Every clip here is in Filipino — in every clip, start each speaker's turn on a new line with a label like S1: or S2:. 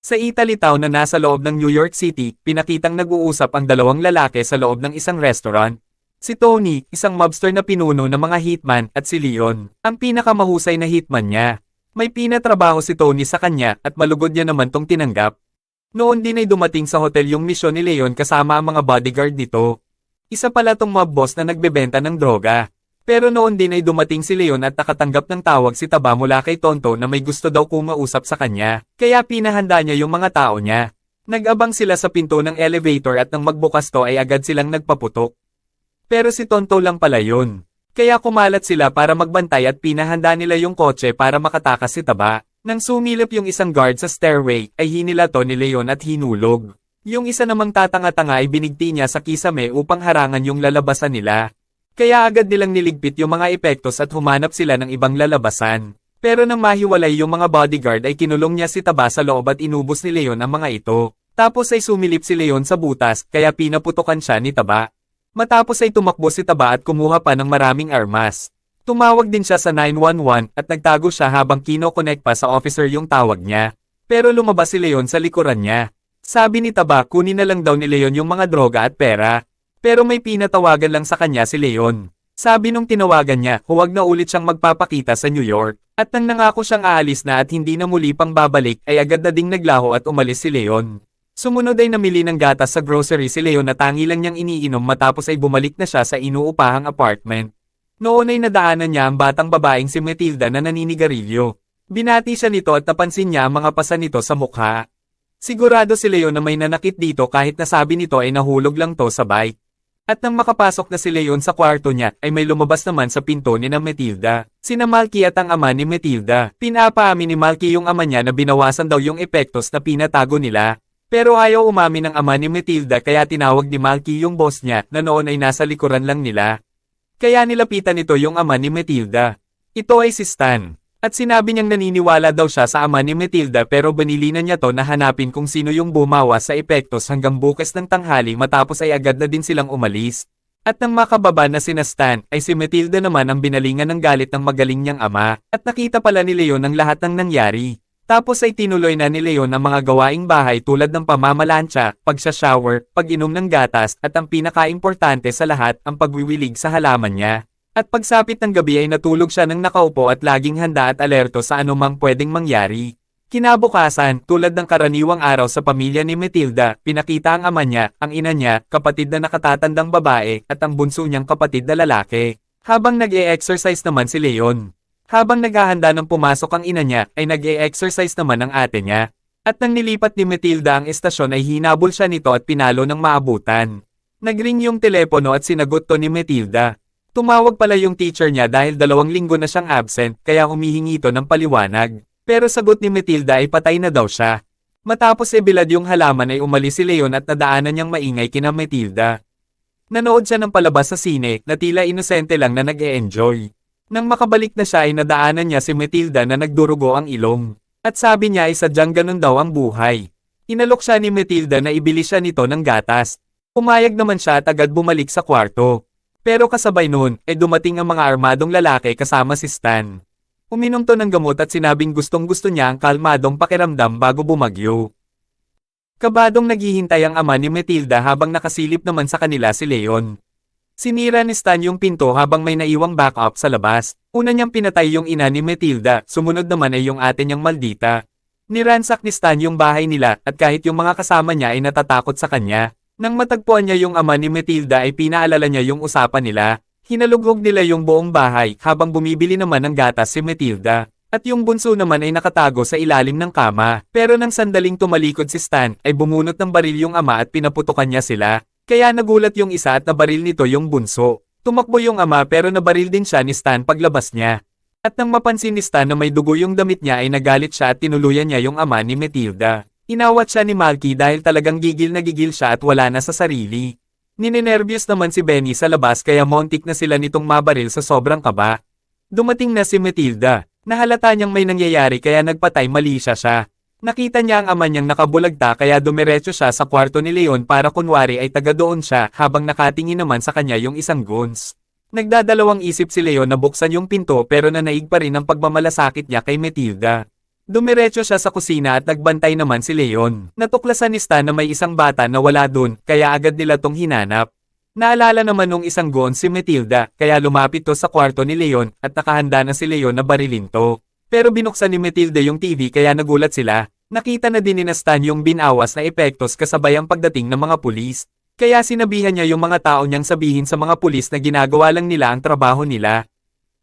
S1: Sa Italy town na nasa loob ng New York City, pinakitang nag-uusap ang dalawang lalaki sa loob ng isang restaurant. Si Tony, isang mobster na pinuno ng mga hitman, at si Leon, ang pinakamahusay na hitman niya. May pinatrabaho si Tony sa kanya at malugod niya naman tong tinanggap. Noon din ay dumating sa hotel yung misyon ni Leon kasama ang mga bodyguard nito. Isa pala tong mob boss na nagbebenta ng droga. Pero noon din ay dumating si Leon at nakatanggap ng tawag si Taba mula kay Tonto na may gusto daw kumausap sa kanya, kaya pinahanda niya yung mga tao niya. Nag-abang sila sa pinto ng elevator at nang magbukas to ay agad silang nagpaputok. Pero si Tonto lang pala yun. Kaya kumalat sila para magbantay at pinahanda nila yung kotse para makatakas si Taba. Nang sumilip yung isang guard sa stairway, ay hinila to ni Leon at hinulog. Yung isa namang tatanga-tanga ay binigti niya sa kisame upang harangan yung lalabasan nila. Kaya agad nilang niligpit yung mga epektos at humanap sila ng ibang lalabasan. Pero nang mahiwalay yung mga bodyguard ay kinulong niya si Taba sa loob at inubos ni Leon ang mga ito. Tapos ay sumilip si Leon sa butas kaya pinaputukan siya ni Taba. Matapos ay tumakbo si Taba at kumuha pa ng maraming armas. Tumawag din siya sa 911 at nagtago siya habang kino-connect pa sa officer yung tawag niya. Pero lumabas si Leon sa likuran niya. Sabi ni Taba kunin na lang daw ni Leon yung mga droga at pera. Pero may pinatawagan lang sa kanya si Leon. Sabi nung tinawagan niya, huwag na ulit siyang magpapakita sa New York. At nang nangako siyang aalis na at hindi na muli pang babalik ay agad na ding naglaho at umalis si Leon. Sumunod ay namili ng gatas sa grocery si Leon na tangi lang niyang iniinom matapos ay bumalik na siya sa inuupahang apartment. Noon ay nadaanan niya ang batang babaeng si Matilda na naninigarilyo. Binati siya nito at napansin niya ang mga pasa nito sa mukha. Sigurado si Leon na may nanakit dito kahit nasabi nito ay nahulog lang to sa bike. At nang makapasok na si Leon sa kwarto niya, ay may lumabas naman sa pinto ni na Matilda. Sina Malky at ang ama ni Matilda. Pinapaamin ni Malky yung ama niya na binawasan daw yung epektos na pinatago nila. Pero ayaw umamin ng ama ni Matilda kaya tinawag ni Malky yung boss niya na noon ay nasa likuran lang nila. Kaya nilapitan nito yung ama ni Matilda. Ito ay si Stan. At sinabi niyang naniniwala daw siya sa ama ni Matilda pero banilinan niya to na hanapin kung sino yung bumawa sa epektos hanggang bukas ng tanghali matapos ay agad na din silang umalis. At nang makababa na sina Stan, ay si Matilda naman ang binalingan ng galit ng magaling niyang ama at nakita pala ni Leon ang lahat ng nangyari. Tapos ay tinuloy na ni Leon ang mga gawaing bahay tulad ng pamamalansya, pagsha-shower, pag-inom ng gatas at ang pinaka-importante sa lahat ang pagwiwilig sa halaman niya. At pagsapit ng gabi ay natulog siya ng nakaupo at laging handa at alerto sa anumang pwedeng mangyari. Kinabukasan, tulad ng karaniwang araw sa pamilya ni Matilda, pinakita ang ama niya, ang ina niya, kapatid na nakatatandang babae, at ang bunso niyang kapatid na lalaki. Habang nag-e-exercise naman si Leon. Habang naghahanda ng pumasok ang ina niya, ay nag-e-exercise naman ang ate niya. At nang nilipat ni Matilda ang estasyon ay hinabol siya nito at pinalo ng maabutan. Nagring yung telepono at sinagot to ni Matilda. Tumawag pala yung teacher niya dahil 2 linggo na siyang absent kaya humihingi ito ng paliwanag. Pero sagot ni Matilda ay patay na daw siya. Matapos bilad yung halaman ay umalis si Leon at nadaanan niyang maingay kina Matilda. Nanood siya ng palabas sa sine na tila inosente lang na nag-e-enjoy. Nang makabalik na siya ay nadaanan niya si Matilda na nagdurugo ang ilong. At sabi niya ay sadyang ganun daw ang buhay. Inalok siya ni Matilda na ibili siya nito ng gatas. Pumayag naman siya at agad bumalik sa kwarto. Pero kasabay noon, dumating ang mga armadong lalaki kasama si Stan. Uminom to ng gamot at sinabing gustong-gusto niya ang kalmadong pakiramdam bago bumagyo. Kabadong naghihintay ang ama ni Matilda habang nakasilip naman sa kanila si Leon. Sinira ni Stan yung pinto habang may naiwang backup sa labas. Una niyang pinatay yung ina ni Matilda, sumunod naman ay yung ate niyang maldita. Niransak ni Stan yung bahay nila at kahit yung mga kasama niya ay natatakot sa kanya. Nang matagpuan niya yung ama ni Matilda ay pinaalala niya yung usapan nila. Hinalugog nila yung buong bahay habang bumibili naman ng gatas si Matilda. At yung bunso naman ay nakatago sa ilalim ng kama. Pero nang sandaling tumalikod si Stan ay bumunot ng baril yung ama at pinaputukan niya sila. Kaya nagulat yung isa at nabaril nito yung bunso. Tumakbo yung ama pero nabaril din siya ni Stan paglabas niya. At nang mapansin ni Stan na may dugo yung damit niya ay nagalit siya at tinuluyan niya yung ama ni Matilda. Inawat siya ni Malky dahil talagang gigil na gigil siya at wala na sa sarili. Ninenervyos naman si Benny sa labas kaya montik na sila nitong mabaril sa sobrang kaba. Dumating na si Matilda. Nahalata niyang may nangyayari kaya nagpatay mali siya. Nakita niya ang ama niyang nakabulagta kaya dumiretso siya sa kwarto ni Leon para kunwari ay taga doon siya habang nakatingin naman sa kanya yung isang goons. Nagdadalawang isip si Leon na buksan yung pinto pero nanaig pa rin ang pagmamalasakit niya kay Matilda. Dumiretso siya sa kusina at nagbantay naman si Leon. Natuklasan ni Stan na may isang bata na wala dun, kaya agad nila tong hinanap. Naalala naman nung isang goon si Matilda, kaya lumapit to sa kwarto ni Leon at nakahanda na si Leon na barilin to. Pero binuksan ni Matilda yung TV kaya nagulat sila. Nakita na din ni Stan yung binawas na epektos kasabay ang pagdating ng mga pulis. Kaya sinabihan niya yung mga tao niyang sabihin sa mga pulis na ginagawa lang nila ang trabaho nila.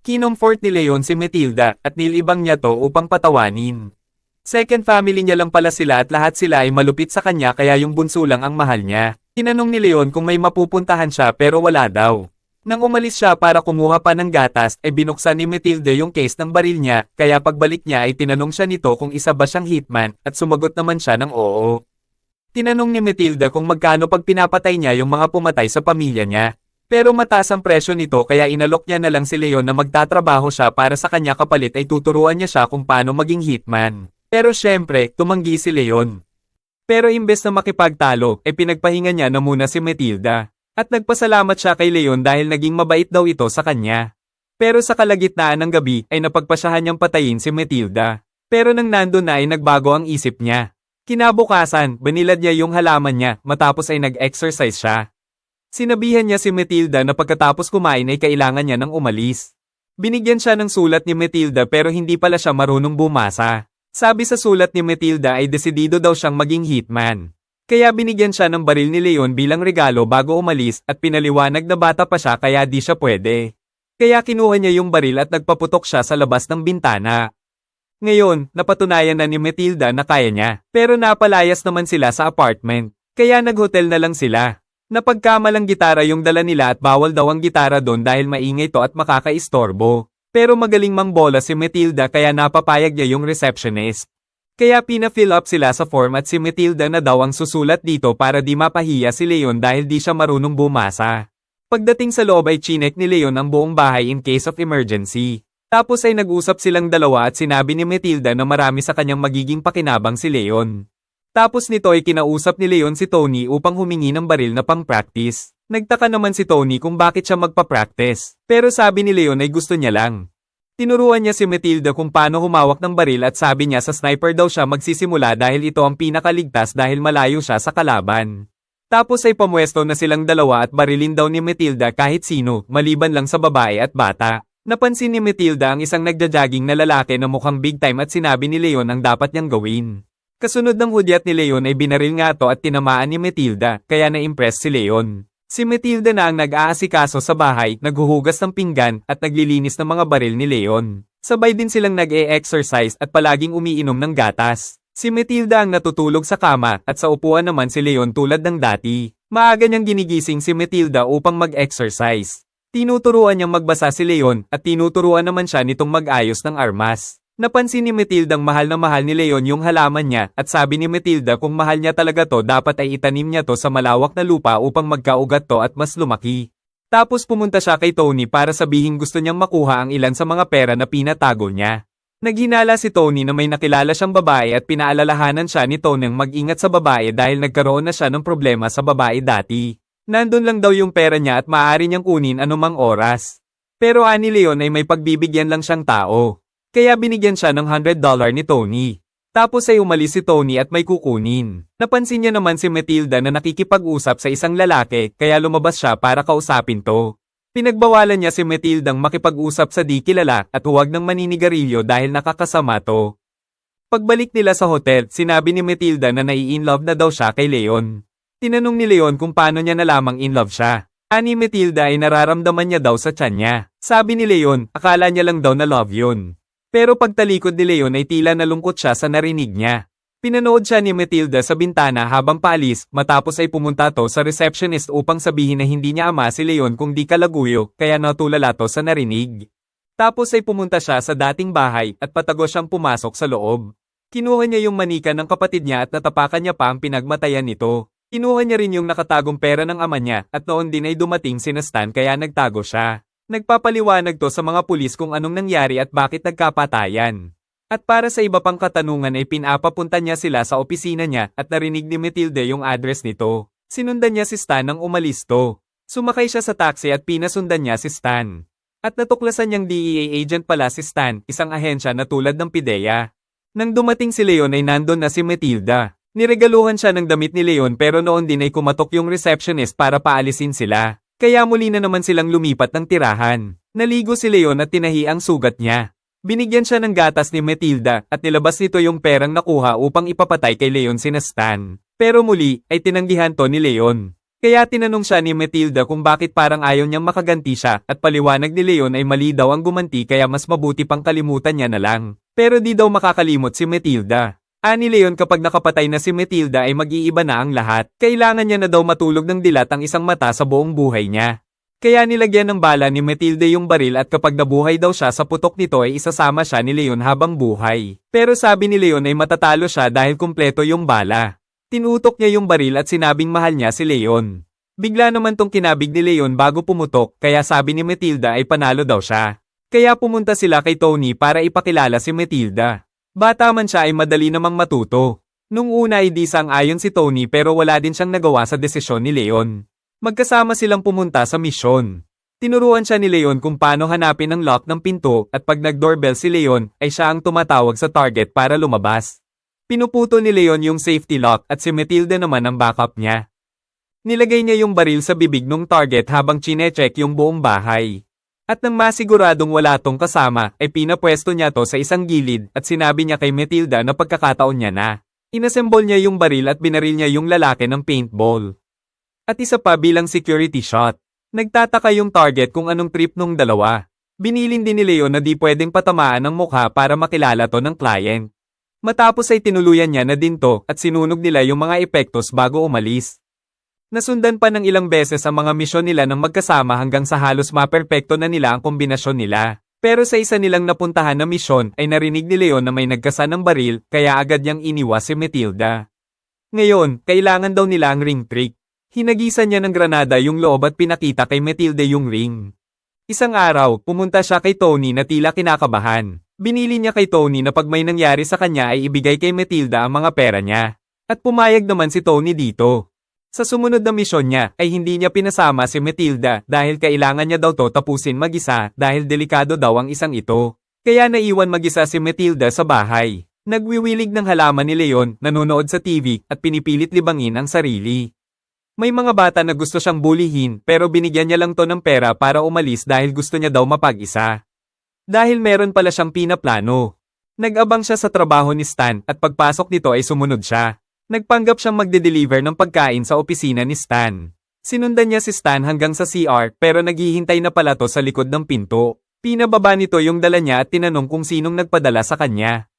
S1: Kinomfort ni Leon si Matilda at nilibang niya to upang patawanin. Second family niya lang pala sila at lahat sila ay malupit sa kanya kaya yung bunso lang ang mahal niya. Tinanong ni Leon kung may mapupuntahan siya pero wala daw. Nang umalis siya para kumuha pa ng gatas ay binuksan ni Matilda yung case ng baril niya kaya pagbalik niya ay tinanong siya nito kung isa ba siyang hitman at sumagot naman siya ng oo. Tinanong ni Matilda kung magkano pag pinapatay niya yung mga pumatay sa pamilya niya. Pero mataas ang presyo nito kaya inalok niya na lang si Leon na magtatrabaho siya para sa kanya kapalit ay tuturuan niya siya kung paano maging hitman. Pero syempre, tumanggi si Leon. Pero imbes na makipagtalo, pinagpahinga niya na muna si Matilda. At nagpasalamat siya kay Leon dahil naging mabait daw ito sa kanya. Pero sa kalagitnaan ng gabi ay napagpasyahan niyang patayin si Matilda. Pero nang nandun na ay nagbago ang isip niya. Kinabukasan, banilad niya yung halaman niya matapos ay nag-exercise siya. Sinabihan niya si Matilda na pagkatapos kumain ay kailangan niya nang umalis. Binigyan siya ng sulat ni Matilda pero hindi pala siya marunong bumasa. Sabi sa sulat ni Matilda ay desidido daw siyang maging hitman. Kaya binigyan siya ng baril ni Leon bilang regalo bago umalis at pinaliwanag na bata pa siya kaya di siya pwede. Kaya kinuha niya yung baril at nagpaputok siya sa labas ng bintana. Ngayon, napatunayan na ni Matilda na kaya niya, pero napalayas naman sila sa apartment. Kaya nag-hotel na lang sila. Napagkamalang gitara yung dala nila at bawal daw ang gitara doon dahil maingay to at makakaistorbo. Pero magaling mangbola si Matilda kaya napapayag niya yung receptionist. Kaya pina-fill up sila sa form at si Matilda na daw ang susulat dito para di mapahiya si Leon dahil di siya marunong bumasa. Pagdating sa loob ay chinek ni Leon ang buong bahay in case of emergency. Tapos ay nag-usap silang dalawa at sinabi ni Matilda na marami sa kanyang magiging pakinabang si Leon. Tapos nito ay kinausap ni Leon si Tony upang humingi ng baril na pang-practice. Nagtaka naman si Tony kung bakit siya magpa-practice. Pero sabi ni Leon ay gusto niya lang. Tinuruan niya si Matilda kung paano humawak ng baril at sabi niya sa sniper daw siya magsisimula dahil ito ang pinakaligtas dahil malayo siya sa kalaban. Tapos ay pamwesto na silang dalawa at barilin daw ni Matilda kahit sino, maliban lang sa babae at bata. Napansin ni Matilda ang isang nagja-jogging na lalaki na mukhang big time at sinabi ni Leon ang dapat niyang gawin. Kasunod ng hudyat ni Leon ay binaril nga to at tinamaan ni Matilda, kaya na-impress si Leon. Si Matilda na ang nag-aasikaso sa bahay, naghuhugas ng pinggan at naglilinis ng mga baril ni Leon. Sabay din silang nag-e-exercise at palaging umiinom ng gatas. Si Matilda ang natutulog sa kama at sa upuan naman si Leon tulad ng dati. Maaga niyang ginigising si Matilda upang mag-exercise. Tinuturuan niyang magbasa si Leon at tinuturuan naman siya nitong mag-ayos ng armas. Napansin ni Matildang mahal na mahal ni Leon yung halaman niya at sabi ni Matilda kung mahal niya talaga to dapat ay itanim niya to sa malawak na lupa upang magkaugat to at mas lumaki. Tapos pumunta siya kay Tony para sabihin gusto niyang makuha ang ilan sa mga pera na pinatago niya. Naghinala si Tony na may nakilala siyang babae at pinaalalahanan siya ni Tony ng mag-ingat sa babae dahil nagkaroon na siya ng problema sa babae dati. Nandun lang daw yung pera niya at maaari niyang kunin anumang oras. Pero ani Leon ay may pagbibigyan lang siyang tao. Kaya binigyan siya ng $100 ni Tony. Tapos ay umalis si Tony at may kukunin. Napansin niya naman si Matilda na nakikipag-usap sa isang lalaki kaya lumabas siya para kausapin to. Pinagbawalan niya si Matildang makipag-usap sa di kilala at huwag ng maninigarilyo dahil nakakasama to. Pagbalik nila sa hotel, sinabi ni Matilda na nai-inlove na daw siya kay Leon. Tinanong ni Leon kung paano niya nalamang inlove siya. Ani Matilda ay nararamdaman niya daw sa tiyan niya. Sabi ni Leon, akala niya lang daw na love yun. Pero pagtalikod ni Leon ay tila nalungkot siya sa narinig niya. Pinanood siya ni Matilda sa bintana habang paalis, matapos ay pumunta to sa receptionist upang sabihin na hindi niya ama si Leon kung di kalaguyo, kaya natulala to sa narinig. Tapos ay pumunta siya sa dating bahay at patago siyang pumasok sa loob. Kinuha niya yung manika ng kapatid niya at natapakan niya pa ang pinagmatayan nito. Kinuha niya rin yung nakatagong pera ng ama niya at noon din ay dumating si Stan kaya nagtago siya. Nagpapaliwanag to sa mga pulis kung anong nangyari at bakit nagkapatayan. At para sa iba pang katanungan ay pinapapunta niya sila sa opisina niya at narinig ni Matilda yung address nito. Sinundan niya si Stan nang umalis to. Sumakay siya sa taxi at pinasundan niya si Stan. At natuklasan niyang DEA agent pala si Stan, isang ahensya na tulad ng PIDEA. Nang dumating si Leon ay nandun na si Matilda. Niregaluhan siya ng damit ni Leon pero noon din ay kumatok yung receptionist para paalisin sila. Kaya muli na naman silang lumipat ng tirahan. Naligo si Leon at tinahi ang sugat niya. Binigyan siya ng gatas ni Matilda at nilabas nito yung perang nakuha upang ipapatay kay Leon sina Stan. Pero muli ay tinanggihan to ni Leon. Kaya tinanong siya ni Matilda kung bakit parang ayaw niyang makaganti siya at paliwanag ni Leon ay mali daw ang gumanti kaya mas mabuti pang kalimutan niya na lang. Pero di daw makakalimot si Matilda. Ani Leon kapag nakapatay na si Matilda ay mag-iiba na ang lahat. Kailangan niya na daw matulog ng dilat ang isang mata sa buong buhay niya. Kaya nilagyan ng bala ni Matilda yung baril at kapag nabuhay daw siya sa putok nito ay isasama siya ni Leon habang buhay. Pero sabi ni Leon ay matatalo siya dahil kumpleto yung bala. Tinutok niya yung baril at sinabing mahal niya si Leon. Bigla naman tong kinabig ni Leon bago pumutok kaya sabi ni Matilda ay panalo daw siya. Kaya pumunta sila kay Tony para ipakilala si Matilda. Bata man siya ay madali namang matuto. Nung una ay di sang-ayon si Tony pero wala din siyang nagawa sa desisyon ni Leon. Magkasama silang pumunta sa misyon. Tinuruan siya ni Leon kung paano hanapin ang lock ng pinto at pag nag-doorbell si Leon ay siya ang tumatawag sa target para lumabas. Pinuputo ni Leon yung safety lock at si Matilda naman ang backup niya. Nilagay niya yung baril sa bibig nung target habang chine-check yung buong bahay. At nang masiguradong wala tong kasama, ay pinapwesto niya to sa isang gilid at sinabi niya kay Matilda na pagkakataon niya na. Inassemble niya yung baril at binaril niya yung lalaki ng paintball. At isa pa bilang security shot. Nagtataka yung target kung anong trip nung dalawa. Binilin din ni Leon na di pwedeng patamaan ng mukha para makilala to ng client. Matapos ay tinuluyan niya na din to at sinunog nila yung mga epektos bago umalis. Nasundan pa ng ilang beses ang mga misyon nila ng magkasama hanggang sa halos maperpekto na nila ang kombinasyon nila. Pero sa isa nilang napuntahan na misyon ay narinig ni Leon na may nagkasa ng baril kaya agad niyang iniwas si Matilda. Ngayon, kailangan daw nila ang ring trick. Hinagisan niya ng granada yung loob at pinakita kay Matilda yung ring. Isang araw, pumunta siya kay Tony na tila kinakabahan. Binili niya kay Tony na pag may nangyari sa kanya ay ibigay kay Matilda ang mga pera niya. At pumayag naman si Tony dito. Sa sumunod na misyon niya ay hindi niya pinasama si Matilda dahil kailangan niya daw to tapusin mag-isa dahil delikado daw ang isang ito. Kaya naiwan mag-isa si Matilda sa bahay. Nagwiwilig ng halaman ni Leon, nanonood sa TV at pinipilit libangin ang sarili. May mga bata na gusto siyang bulihin pero binigyan niya lang to ng pera para umalis dahil gusto niya daw mapag-isa. Dahil meron pala siyang pinaplano. Nag-abang siya sa trabaho ni Stan at pagpasok nito ay sumunod siya. Nagpanggap siyang magde-deliver ng pagkain sa opisina ni Stan. Sinundan niya si Stan hanggang sa CR pero naghihintay na pala to sa likod ng pinto. Pinababa nito yung dala niya at tinanong kung sinong nagpadala sa kanya.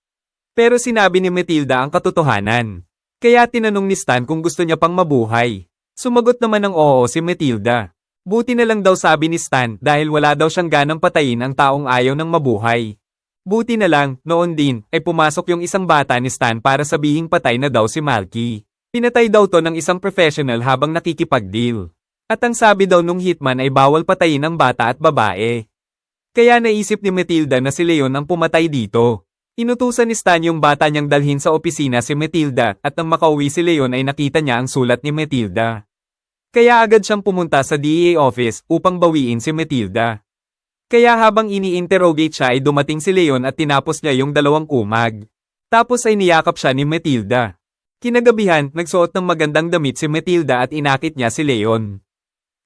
S1: Pero sinabi ni Matilda ang katotohanan. Kaya tinanong ni Stan kung gusto niya pang mabuhay. Sumagot naman ng oo si Matilda. Buti na lang daw sabi ni Stan dahil wala daw siyang ganang patayin ang taong ayaw ng mabuhay. Buti na lang, noon din, ay pumasok yung isang bata ni Stan para sabihing patay na daw si Malky. Pinatay daw to ng isang professional habang nakikipag-deal. At ang sabi daw nung hitman ay bawal patayin ang bata at babae. Kaya naisip ni Matilda na si Leon ang pumatay dito. Inutusan ni Stan yung bata niyang dalhin sa opisina si Matilda at nang makauwi si Leon ay nakita niya ang sulat ni Matilda. Kaya agad siyang pumunta sa DEA office upang bawiin si Matilda. Kaya habang ini-interrogate siya ay dumating si Leon at tinapos niya yung 2 kumag. Tapos ay niyakap siya ni Matilda. Kinagabihan, nagsuot ng magandang damit si Matilda at inakit niya si Leon.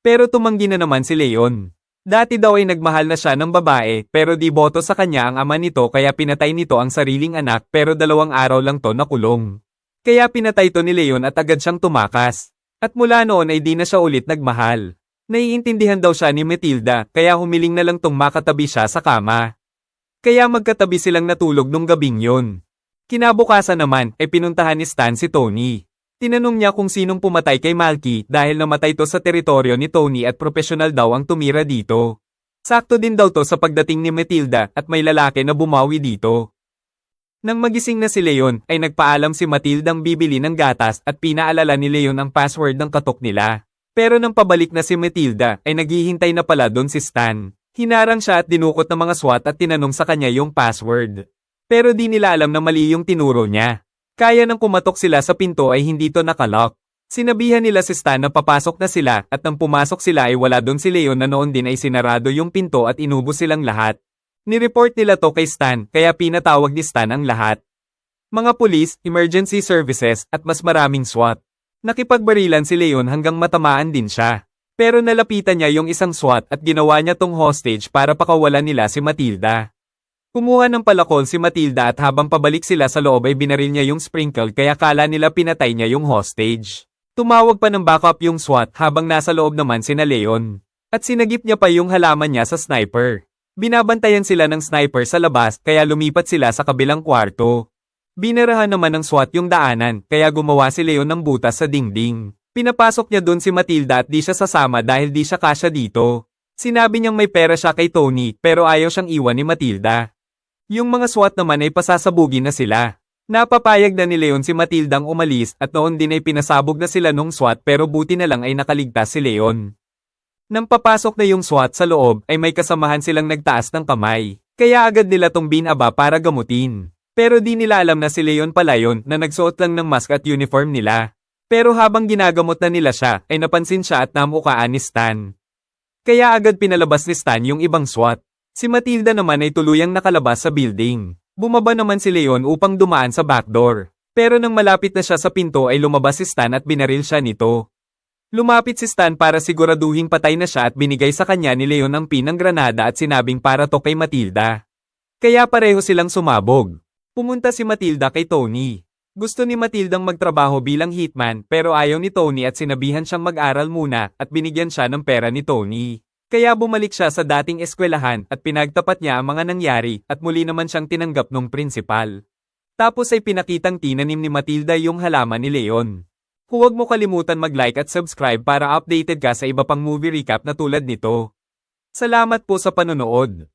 S1: Pero tumanggi na naman si Leon. Dati daw ay nagmahal na siya ng babae pero di boto sa kanya ang ama nito kaya pinatay nito ang sariling anak pero 2 araw lang to nakulong. Kaya pinatay to ni Leon at agad siyang tumakas. At mula noon ay di na siya ulit nagmahal. Naiintindihan daw siya ni Matilda kaya humiling na lang tong makatabi siya sa kama. Kaya magkatabi silang natulog nung gabing yun. Kinabukasan naman ay pinuntahan ni Stan si Tony. Tinanong niya kung sinong pumatay kay Malky dahil namatay to sa teritoryo ni Tony at profesional daw ang tumira dito. Sakto din daw to sa pagdating ni Matilda at may lalaki na bumawi dito. Nang magising na si Leon, ay nagpaalam si Matildang bibili ng gatas at pinaalala ni Leon ang password ng katok nila. Pero nang pabalik na si Matilda, ay naghihintay na pala doon si Stan. Hinarang siya at dinukot ng mga SWAT at tinanong sa kanya yung password. Pero di nila alam na mali yung tinuro niya. Kaya nang kumatok sila sa pinto ay hindi to nakalock. Sinabihan nila si Stan na papasok na sila at nang pumasok sila ay wala doon si Leon na noon din ay sinarado yung pinto at inubos silang lahat. Nireport nila to kay Stan kaya pinatawag ni Stan ang lahat. Mga pulis, emergency services, at mas maraming SWAT. Nakipagbarilan si Leon hanggang matamaan din siya. Pero nalapitan niya yung isang SWAT at ginawa niya tong hostage para pakawalan nila si Matilda. Kumuha ng palakol si Matilda at habang pabalik sila sa loob ay binaril niya yung sprinkle kaya kala nila pinatay niya yung hostage. Tumawag pa ng backup yung SWAT habang nasa loob naman sina Leon. At sinagip niya pa yung halaman niya sa sniper. Binabantayan sila ng sniper sa labas kaya lumipat sila sa kabilang kwarto. Binarahan naman ng SWAT yung daanan kaya gumawa si Leon ng butas sa dingding. Pinapasok niya dun si Matilda at di siya sasama dahil di siya kasya dito. Sinabi niyang may pera siya kay Tony pero ayaw siyang iwan ni Matilda. Yung mga SWAT naman ay pasasabugin na sila. Napapayag na ni Leon si Matildang umalis at noon din ay pinasabog na sila nung SWAT pero buti na lang ay nakaligtas si Leon. Nang papasok na yung SWAT sa loob ay may kasamahan silang nagtaas ng kamay. Kaya agad nila tong binaba para gamutin. Pero di nila alam na si Leon pala yun na nagsuot lang ng mask at uniform nila. Pero habang ginagamot na nila siya, ay napansin siya at namukaan ni Stan. Kaya agad pinalabas ni Stan yung ibang SWAT. Si Matilda naman ay tuluyang nakalabas sa building. Bumaba naman si Leon upang dumaan sa backdoor. Pero nang malapit na siya sa pinto ay lumabas si Stan at binaril siya nito. Lumapit si Stan para siguraduhing patay na siya at binigay sa kanya ni Leon ang pinang granada at sinabing para to kay Matilda. Kaya pareho silang sumabog. Pumunta si Matilda kay Tony. Gusto ni Matildang magtrabaho bilang hitman pero ayaw ni Tony at sinabihan siyang mag-aral muna at binigyan siya ng pera ni Tony. Kaya bumalik siya sa dating eskwelahan at pinagtapat niya ang mga nangyari at muli naman siyang tinanggap ng prinsipal. Tapos ay pinakitang tinanim ni Matilda yung halaman ni Leon. Huwag mo kalimutan mag-like at subscribe para updated ka sa iba pang movie recap na tulad nito. Salamat po sa panonood.